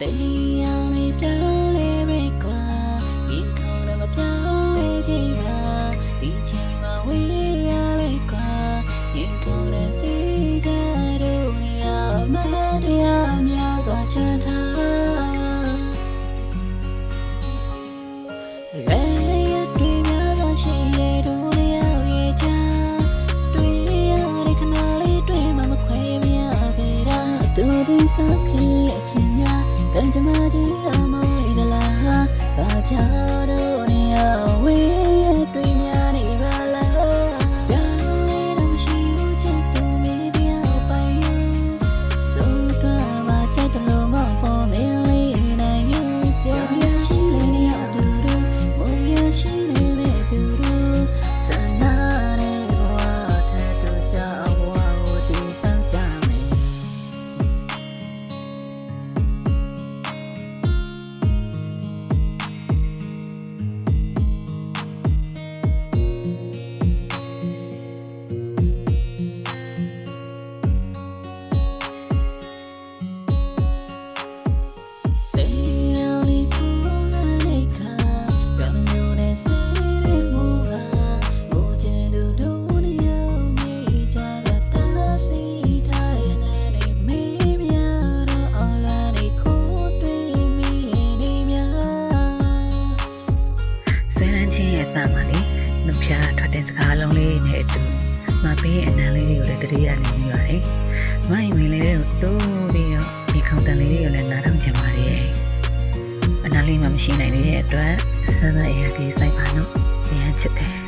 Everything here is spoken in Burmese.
တရားတွေပြောင်းလဲပဲကွာရင်ခုန်လည်းမပြောင်းလဲသေးပါဒီချိန်မှာဝေးရပဲကွာရင်ခုန်လည်းသိကြတော့နေရမတရားများစွာချမ်းသာတန်ကြမကြီးအမွေးဒလားဘာကြတော့နေရဝေးတွေ့များနေပါလားကြောင်လေးတော့မရှိဘူးချစ်သူမင်းတယောက်ပိုင်စိုးကမှချစ်တယ်လို့မပေါ်နေလေးနိုင်ယူပြောရရှိနေရတူတူမူရရှိနေတူတူစနာနေဘဝထက်တူကြဘဝကိုတည်ဆောင်ကြမယ်နှုတ်ဖြာထွက်တဲ့စကားလုံးလေးနဲ့အတူမပေးအနံလေးတွေကိုလည်းတတိယနေပြီးပါတယ်။မိုင်းမင်းလေးတွေကိုတိုးပြီးတော့ဒီခေါင်းတန်လေးတွေကိုလည်းနားထောင်ချင်ပါတယ်။အနံလေးမှမရှိနိုင်တဲ့အတွက်ဆက်ဆက်အရာကြီးစိုက်ပါတော့။ပြန်ချစ်တယ်